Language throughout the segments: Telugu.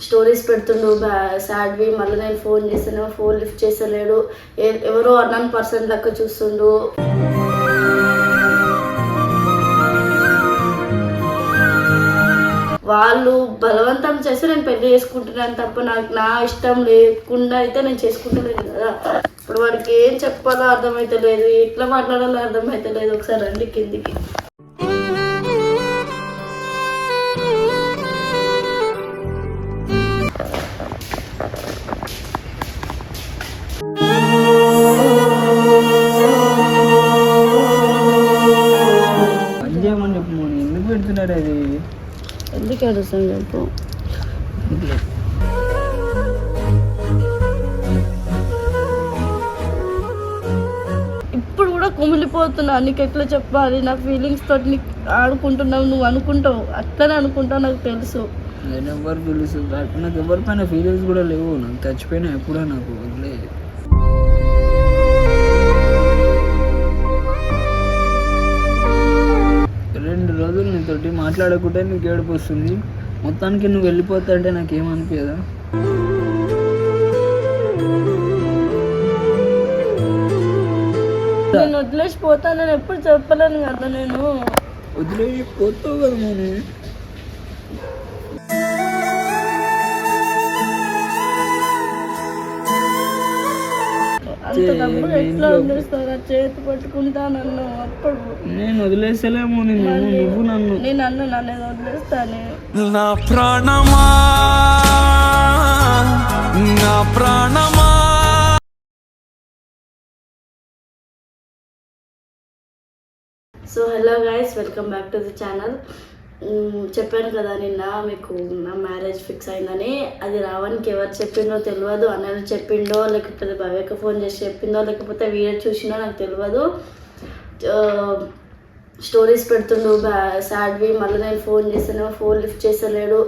స్టోరీస్ పెడుతుండు సాడ్వి. మళ్ళీ నేను ఫోన్ చేస్తాను, ఫోన్ లిఫ్ట్ చేస్తలేడు. ఎవరో అన్నన్ పర్సన్ లెక్క చూస్తుండు. వాళ్ళు బలవంతం చేస్తే నేను పెళ్లి చేసుకుంటున్నాను తప్ప నాకు నా ఇష్టం లేకుండా అయితే నేను చేసుకుంటలేదు కదా. ఇప్పుడు వాడికి ఏం చెప్పాలో అర్థమైతే లేదు, ఎట్లా మాట్లాడాలో అర్థమైతే లేదు. ఒకసారి రండి కిందికి. ఎందుకు పెడుతున్నాడు అది? ఎందుకు అడుగుతాను చెప్పు. ఇప్పుడు కూడా కుమిలిపోతున్నా. నీకు ఎట్లా చెప్పాలి? నా ఫీలింగ్స్ తోటి నీకు ఆడుకుంటున్నావు, నువ్వు అనుకుంటావు, అట్లనే అనుకుంటావు, నాకు తెలుసు. నేను ఎవరు తెలుసు, నాకు ఎవరిపైన ఫీలింగ్స్ కూడా లేవు. నాకు చచ్చిపోయినా ఎప్పుడో నాకు వదిలే. 2 రోజులు నీతోటి మాట్లాడకుంటే నీకు ఏడుపు వస్తుంది. మొత్తానికి నువ్వు వెళ్ళిపోతా అంటే నాకేమనిపించదా? నేను వదిలేసి పోతానని ఎప్పుడు చెప్పలేను కదా. నేను వదిలేసి పోతావు కదా. నేను అంత డబ్బులు ఎట్లా వదిలేస్తారా? చేతి పట్టుకుంటానన్ను అప్పుడు. నేను వదిలేసలేమో నువ్వు నన్ను. నేను నన్ను వదిలేస్తానే. నా ప్రాణమా, నా ప్రాణమా. So hello guys, welcome back to the channel. చెప్పాను కదా నిన్న మీకు నా మ్యారేజ్ ఫిక్స్ అయిందని. అది రావడానికి ఎవరు చెప్పిందో తెలియదు. అన్నయ్య చెప్పిండో, లేకపోతే భవ్యకు ఫోన్ చేసి చెప్పిందో, లేకపోతే వీడియో చూసిందో నాకు తెలియదు. స్టోరీస్ పెడుతుండు సాడ్వి. మళ్ళీ నేను ఫోన్ చేస్తాను, ఫోన్ లిఫ్ట్ చేస్తలేడు.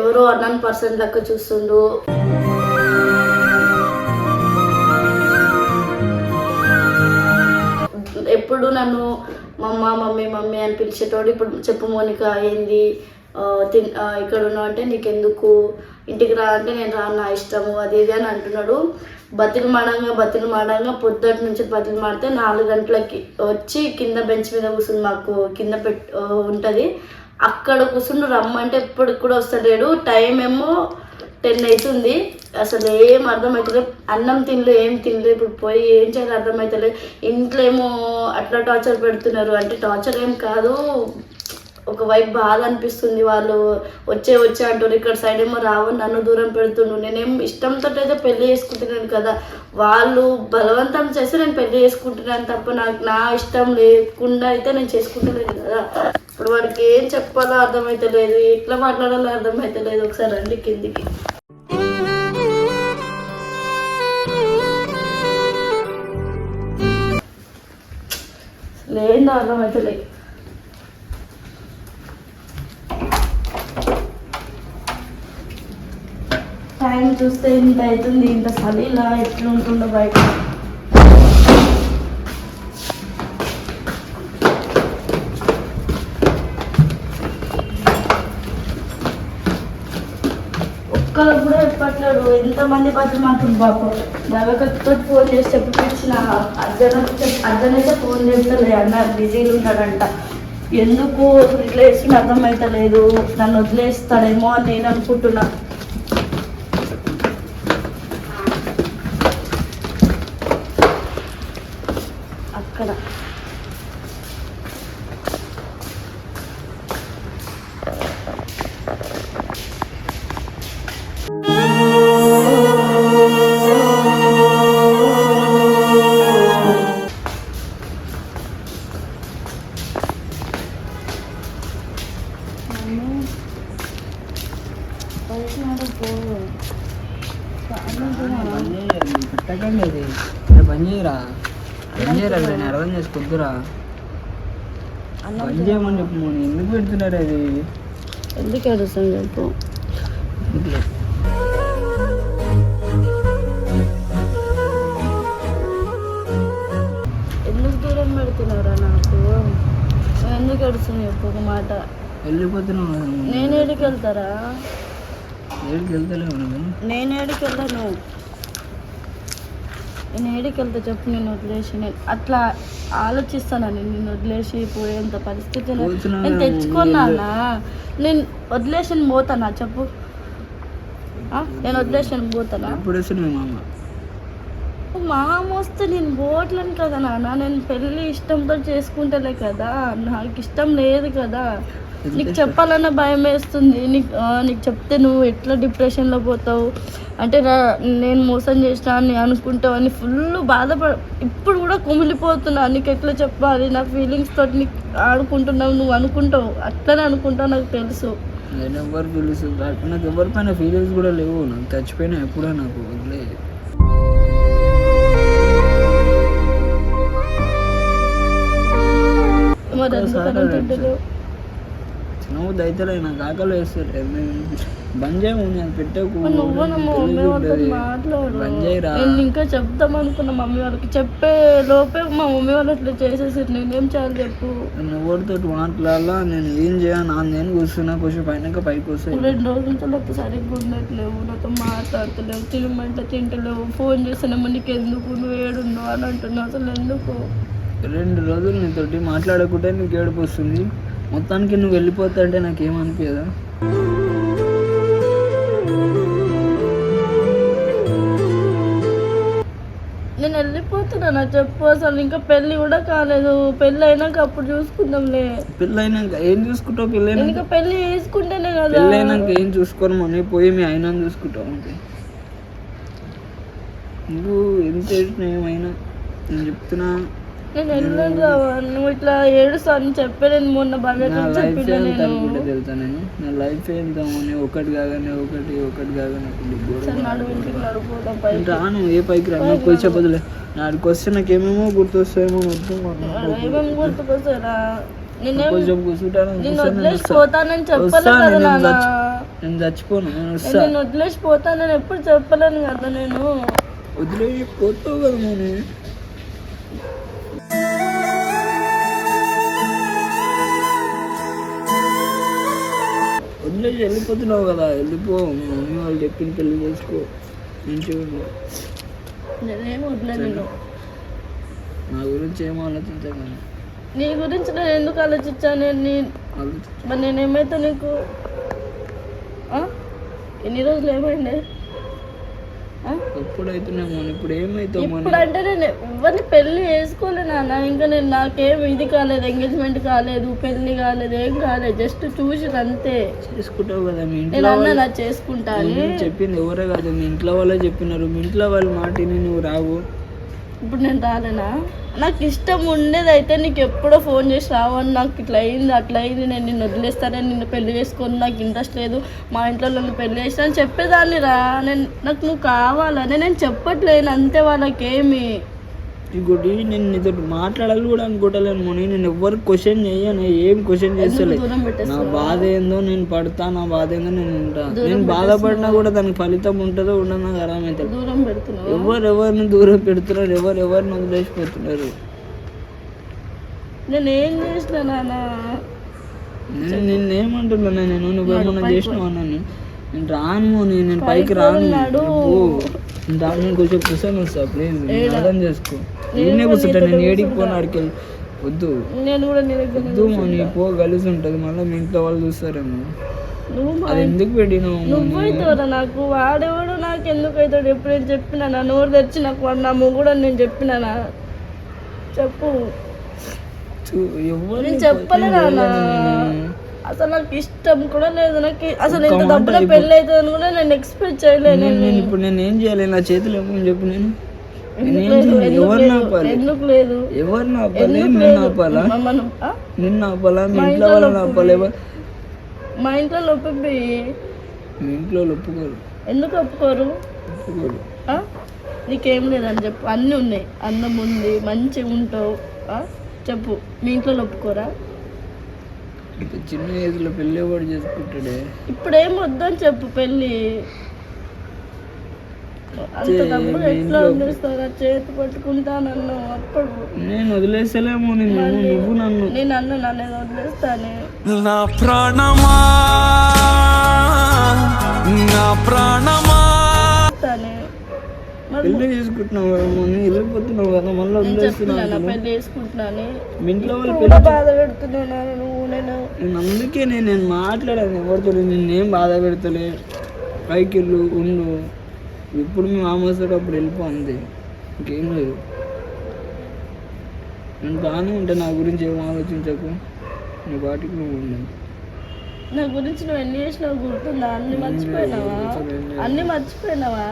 ఎవరో అన్నన్ పర్సన్ లెక్క చూస్తుండు. ఎప్పుడు నన్ను మమ్మీ మమ్మీ అని పిలిచేటోడు. ఇప్పుడు చెప్పు మోనిక ఏంది ఇక్కడ ఉన్నావు అంటే నీకెందుకు, ఇంటికి రా అంటే నేను రాను, నా ఇష్టము, అది ఇది అని అంటున్నాడు. బతిలు మాడంగా పొద్దుటి నుంచి బతిలు మాడితే 4 గంటలకి వచ్చి కింద బెంచ్ మీద కూర్చుని, మాకు కింద ఉంటుంది అక్కడ కూర్చుని రమ్మంటే ఎప్పటికి కూడా వస్తలేడు. టైం ఏమో 10 అవుతుంది. అసలు ఏం అర్థమవుతుంది. అన్నం ఏం తినలేదు. ఇప్పుడు పోయి ఏం చేయాలి అర్థమవుతలేదు. ఇంట్లో ఏమో అట్లా టార్చర్ పెడుతున్నారు. అంటే టార్చర్ ఏం కాదు, ఒకవైపు బాధ అనిపిస్తుంది. వాళ్ళు వచ్చే అంటారు, ఇక్కడ సైడ్ ఏమో రావని నన్ను దూరం పెడుతుండు. నేనేం ఇష్టంతో అయితే పెళ్లి చేసుకుంటున్నాను కదా. వాళ్ళు బలవంతం చేస్తే నేను పెళ్లి చేసుకుంటున్నాను తప్ప నాకు నా ఇష్టం లేకుండా అయితే నేను చేసుకుంటలేదు కదా. ఇప్పుడు వాడికి ఏం చెప్పాలో అర్థమైతే లేదు, ఎట్లా మాట్లాడాలో అర్థమైతే లేదు. ఒకసారి రండి కిందికి. లేదు అర్థమైతే లేదు. టైం చూస్తే ఇంత అవుతుంది. ఇంత చలిలా ఎట్లుంటుందో బయట. ఒక్కరికి కూడా చెప్పట్లేడు. ఎంతమంది బతులు మాత్రం బాబు బాబాతో ఫోన్ చేసి చెప్పిన అర్జునైతే ఫోన్ చేస్తలే అన్న, బిజీలు ఉన్నాడంట. ఎందుకు ఇట్లా వేసుకుని అర్థమైతే లేదు. నన్ను వదిలేస్తాడేమో అని నేను అనుకుంటున్నా. అక్కడ పెట్టకండి అది. పని చేయరా, నేను అర్థం చేసుకుంటురా. పని చేయమని చెప్పు. ఎందుకు పెడుతున్నాడు అది? ఎందుకు అడుగుతాను చెప్పు. ఎందుకు దూరం పెడుతున్నారా నాకు? ఎందుకు అడుగుతాను చెప్పు ఒక మాట. వెళ్ళిపోతున్నావు. నేను ఎడికి వెళ్తారా? ఏడికి వెళ్తలేవు నువ్వు? నేను ఏడికి వెళ్ళను. నేను ఏడికి వెళ్తా చెప్పు? నేను వదిలేసి నేను అట్లా ఆలోచిస్తానని నిన్ను వదిలేసి పోయేంత పరిస్థితి నేను తెచ్చుకున్నానా? నేను వదిలేసి పోతానా చెప్పు? నేను వదిలేసి పోతానా? ఎప్పుడు వస్తుంది మామ వస్తే నేను పోవట్లేను కదా నాన్న. నేను పెళ్ళి ఇష్టంతో చేసుకుంటలే కదా, నాకు ఇష్టం లేదు కదా. నీకు చెప్పాలన్న భయం వేస్తుంది. నీకు చెప్తే నువ్వు ఎట్లా డిప్రెషన్లో పోతావు అంటే నేను మోసం చేసినా అని అనుకుంటావు అని ఫుల్ ఇప్పుడు కూడా కుమిలిపోతున్నా. నీకు ఎట్లా చెప్పాలి? నా ఫీలింగ్స్ తోటి నీకు ఆడుకుంటున్నావు, నువ్వు అనుకుంటావు, అట్లనే అనుకుంటావు, నాకు తెలుసు. నేను ఎవరు ఫీలింగ్స్ నాకు ఎవరిపైన ఫీలింగ్స్ కూడా లేవు. నాకు చచ్చిపోయినా ఎప్పుడో నాకు వదిలే. నువ్వు దయతలే నాకు ఆకలి వేస్తాడు. బంద్ చేయము, నేను పెట్టకు. నేను ఇంకా చెప్తాం అనుకున్నా మమ్మీ వాళ్ళకి. చెప్పే లోపే మా మమ్మీ వాళ్ళు అట్లా చేసేసారు. నేనేం చేయాలి చెప్పు? నువ్వుతో మాట్లాడాలా? నేను ఏం చేయాలి? నేను కూర్చున్నా, కొంచెం పైన పైకి వస్తాయి. 2 రోజుల నుంచి నాకు సరిగ్గా ఉండట్లేవు, నాతో మాట్లాడతలేవు, తినమంటే తింటలేవు, ఫోన్ చేస్తున్నాము నీకు ఎందుకు, నువ్వు ఏడున్నావు అని అంటున్నావు. అసలు ఎందుకు? 2 రోజులు నీతోటి మాట్లాడకుంటే నీకు ఏడుపు వస్తుంది. మొత్తానికి నువ్వు వెళ్ళిపోతా అంటే నాకేమనిపించదా? నేను వెళ్ళిపోతున్నా చెప్పు. అసలు ఇంకా పెళ్ళి కూడా కాలేదు. పెళ్ళి అయినాక అప్పుడు చూసుకుందాంలే. పెళ్ళి అయినాక ఏం చూసుకుంటావు? ఇంకా పెళ్ళి చేసుకుంటేనే కదా. పెళ్ళి అయినాక ఏం చూసుకోను మనీ, పోయి మీ ఆయన చూసుకుంటావు అంతే. నువ్వు ఎంత చేసినా ఏమైనా నేను చెప్తున్నా. నేను వెళ్ళను రావా, నువ్వు ఇట్లా ఏడుస్తాను చెప్పే. నేను మొన్న బాగా నా లైఫ్ ఎంత అనుకుంటే తెలుసా? నేను నా లైఫ్ వెళ్తామని ఒకటి కాగానే రాను. ఏ పైకి రా, నాకు కొంచెం చెప్పదులే. నాడికి వస్తే నాకేమేమో గుర్తొస్తాయేమో. ఏమేమి గుర్తుకొస్తారా? కొంచెం కూర్చుంటాను. నేను వదిలేసి పోతానని చెప్పలేదు కదా. నేను చచ్చిపోను, నేను వస్తా. నేను వదిలేసి పోతానని ఎప్పుడు చెప్పలేను కదా. నేను వదిలేసి పోతావు కదా. నేను వదిలేసి వెళ్ళిపోతున్నావు కదా, వెళ్ళిపో. మీ మమ్మీ వాళ్ళు చెప్పిన పెళ్ళి చేసుకో, మంచిగా. నేనేం వదిలేదు. నా గురించి ఏమో ఆలోచించాను. నీ గురించి నేను ఎందుకు ఆలోచించాను? మరి నేనేమైతే నీకు ఎన్ని రోజులు ఏమైంది? ఎప్పుడైతున్నామో ఇప్పుడు ఏమైతావు? ఇప్పుడు అంటే నేను ఎవరిని పెళ్ళి చేసుకోలే నాన్న. ఇంకా నేను నాకేం ఇది కాలేదు, ఎంగేజ్మెంట్ కాలేదు, పెళ్ళి కాలేదు, ఏం కాలేదు. జస్ట్ చూసి అంతే. చేసుకుంటావు కదా మీ నేను అన్న నా చేసుకుంటా అని చెప్పింది ఎవరే కాదు, మీ ఇంట్లో వాళ్ళే చెప్పినారు. మీ ఇంట్లో వాళ్ళ మాటిని నువ్వు రావు. ఇప్పుడు నేను రాలేనా? నాకు ఇష్టం ఉండేది అయితే నీకు ఎప్పుడో ఫోన్ చేసి రావని, నాకు ఇట్లా అయింది అట్లా అయింది, నేను నిన్ను వదిలేస్తానని, నిన్ను పెళ్లి చేసుకొని నాకు ఇంట్రెస్ట్ లేదు, మా ఇంట్లో నన్ను పెళ్లి చేస్తా అని చెప్పేదాన్ని రా. నాకు నువ్వు కావాలని నేను చెప్పట్లేను అంతే వాళ్ళకేమి. ఇంకోటి నేను నీతో మాట్లాడాలి కూడా అనుకోవట్లేను మోని. నేను ఎవరికి క్వశ్చన్ చేయను, ఏం క్వశ్చన్ చేస్తలేదు. నా బాధ ఏందో నేను పడతా, నా బాధ ఏందో నేను ఉంటా. నేను బాధపడినా కూడా దానికి ఫలితం ఉంటుందో ఉండదో నాకు అర్థమైతే. దూరం పెడుతున్నావు. ఎవరెవరిని దూరం పెడుతున్నారు, ఎవరెవరిని వదిలేసిపోతున్నారు. నేనేం చేసిన నాన్న? నిన్నేమంటున్నా? నేను నువ్వేమన్నా చేసినావు అన్నాను. నేను రాను మోని, నేను పైకి రాను. నేను కొంచెం కూర్చొని వస్తా ప్లీజ్, అర్థం చేసుకో. నేనే కూర్చుంటా, నేను ఏడికి పోను, ఆడికి వద్దు. నేను కూడా వద్దు మోని, పో కలిసి ఉంటుంది. మళ్ళీ మీ ఇంట్లో వాళ్ళు చూస్తారేమో. అది ఎందుకు పెట్టినావు? నువ్వైతావురా నాకు, వాడేవాడు నాకు ఎందుకు అవుతాడు? ఎప్పుడు నేను చెప్పినా నోరు తెచ్చి నాకు వాడు నా మొగుడు నేను చెప్పినానా? చెప్పు. నేను చెప్పలేనా? అసలు నాకు ఇష్టం కూడా లేదు. నాకు అసలు ఇంత డబ్బులో పెళ్ళి అవుతుందని కూడా నేను ఎక్స్పెక్ట్ చేయలేదు. నేను ఇప్పుడు నేను ఏం చేయాలి? నా చేతులు ఏమో చెప్పు. నేను ఎందుకు లేదు? ఎవరిని ఆపాలి? నిన్ను ఆపాలా? నిన్ను ఆపాలా? మీ ఇంట్లో వాళ్ళని ఆపాలి? మా ఇంట్లో ఒప్పిపోయి. మీ ఇంట్లో ఒప్పుకోరు. ఎందుకు ఒప్పుకోరు? ఒప్పుకోరు. నీకేం లేదని చెప్పు. అన్నీ ఉన్నాయి, అందం ఉంది, మంచిగా ఉంటావు. చెప్పు, మీ ఇంట్లో ఒప్పుకోరా? చిన్న ఏజ్లో పెళ్ళి ఎవడు చేసుకుంటాడే? ఇప్పుడేం వద్దని చెప్పు. పెళ్ళి అంత డబ్బులు ఎట్లా వదిలేస్తారా? చేతి పట్టుకుంటానన్ను అప్పుడు. నేను వదిలేసలేమో నువ్వు నన్ను. నేను అన్నా నేను వదిలేస్తానే. నా ప్రాణమా నా ప్రాణమా తనే మరి పెళ్లి చేసుకుంటున్నావు కదా మొన్న వెళ్ళిపోతున్నావు కదా మళ్ళీ నేను వదిలేస్తున్నావు చెప్తున్నాను అసలు. పెళ్లి చేసుకుంటున్నాను మీ ఇంట్లో వాళ్ళు కూడా బాధ పెడుతున్నాను నువ్వు నేను అందుకే నేను మాట్లాడాను ఎవరితో నిన్నేం బాధ పెడతలే పైకి వెళ్ళు ఉండు ఇప్పుడు మీ మామ వస్తాడు అప్పుడు వెళ్ళిపో అంతే ఇంకేం లేదు నేను బాగానే ఉంటా నా గురించి ఏం ఆలోచించకు నీ బాటికి నువ్వు ఉండు నా గురించి నువ్వు ఎన్ని చేసినావు గుర్తుందా అన్ని మర్చిపోయినావా అన్ని మర్చిపోయినావా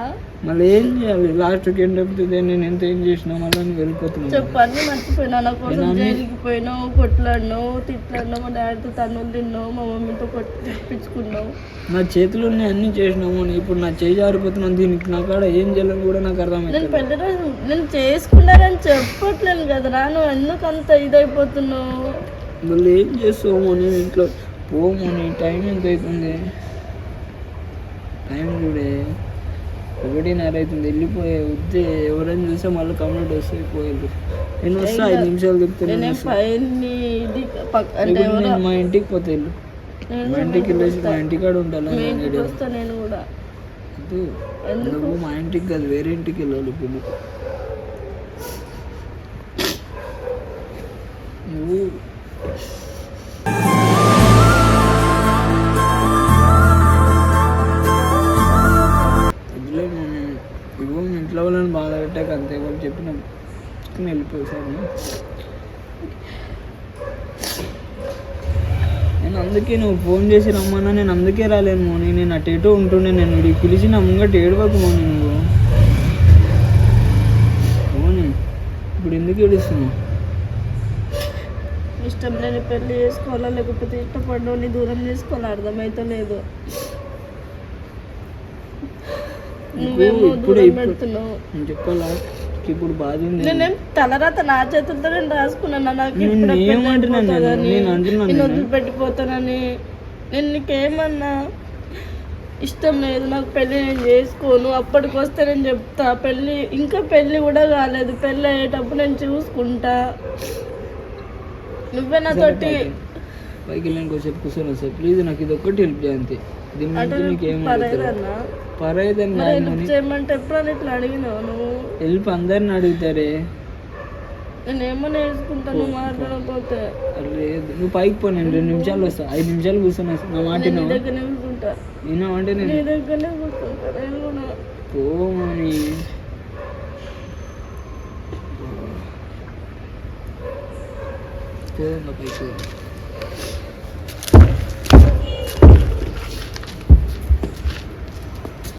మళ్ళీ ఏం చేయాలి లాస్ట్కి ఏం చెప్తుంది నేను ఎంత ఏం చేసినా మళ్ళీ నువ్వు వెళ్ళిపోతున్నావు చెప్పు అన్ని మర్చిపోయినా నా కోసం జైలుకి పోయినావు కొట్లాడినావు తిట్లాడినావు మా డాడీతో తన్నులు తిన్నావు మా మమ్మీతో తెప్పించుకున్నావు నా చేతులు ఉన్నాయి అన్నీ చేసినాము ఇప్పుడు నా చేయి జారిపోతున్నాను దీనికి నా కాడ ఏం చేయాలని కూడా నాకు నేను అర్థమైంది పెళ్లి రోజు నేను చేసుకున్నానని చెప్పట్లేను కదరా నువ్వు ఎందుకు అంత ఇదైపోతున్నావు మళ్ళీ ఏం చేస్తావు నేను ఇంట్లో పోమని టైం ఎంత అవుతుంది టైం చూడే 1:30 అవుతుంది వెళ్ళిపోయే వద్దే ఎవరైనా చూస్తే మళ్ళీ కంప్లీట్ వస్తాయి పోయేది నేను వస్తా 5 నిమిషాలు చెప్తాను నేనేం పైని ఇది అంటే ఎవరో నేను మా ఇంటికి పోతే వెళ్ళు మా ఇంటికి వెళ్ళేసి మా ఇంటికాడ ఉంటాను మీ ఇంటికి వస్తా నేను కూడా నువ్వు మా ఇంటికి కాదు వేరే ఇంటికి వెళ్ళాలి ఇప్పుడు నువ్వు ఇవ్వ మీ ఇంట్లో వాళ్ళని బాధ పెట్టాక అంతే వాళ్ళు చెప్పిన వెళ్ళిపోయాను నేను అందుకే నువ్వు ఫోన్ చేసి రమ్మన్నా నేను అందుకే రాలేను మోని నేను అటు ఎటో ఉంటుండే నేను వీడికి పిలిచి నా ముంగట ఏడవకు మోని నువ్వు మోని ఇప్పుడు ఎందుకు ఏడుస్తున్నావు ఇష్టం లేని పెళ్లి చేసుకోవాలా లేకపోతే ఇష్టపడ్డోని దూరం చేసుకోవాలా అర్థమైతే లేదు నువ్వేమో దూరం పెడుతున్నావు నేను చెప్పాలా ఇప్పుడు బాధ ఉంది నేనేం తలరాత నా చేతులతో నేను రాసుకున్నాను నాకు నేను ఇప్పుడు ఏమంటున్నాను నేను అంటున్నాను నేను వదిలిపెట్టిపోతానని నేను నీకేమన్నా ఇష్టం లేదు నాకు పెళ్ళి నేను చేసుకోను అప్పటికి వస్తే నేను చెప్తా పెళ్ళి ఇంకా పెళ్ళి కూడా కాలేదు పెళ్ళి అయ్యేటప్పుడు నేను చూసుకుంటా నువ్వే నాతోటి పైకి వెళ్ళాను కొంచెం కూర్చొని సార్ ప్లీజ్ నాకు ఇది ఒక్కటి హెల్ప్ చేయండి దీని అంటే నుంచి నీకు ఏం పర్లేదన్నా పర్వాలేదని మరి హెల్ప్ చేయమంటే ఎప్పుడన్నా ఇట్లా అడిగినావు నువ్వు హెల్ప్ అందరిని అడుగుతారే నేనేమో నేర్చుకుంటాను మాట్లాడకపోతే లేదు నువ్వు పైకి పో నేను 2 నిమిషాలు వస్తా 5 నిమిషాలు కూర్చొని వస్తా నా మాట నేను నీ దగ్గరనే కూర్చుంటా విన్నామంటే నీ నేను దగ్గరనే కూర్చుంటా నేను కూడా పోమని పైకి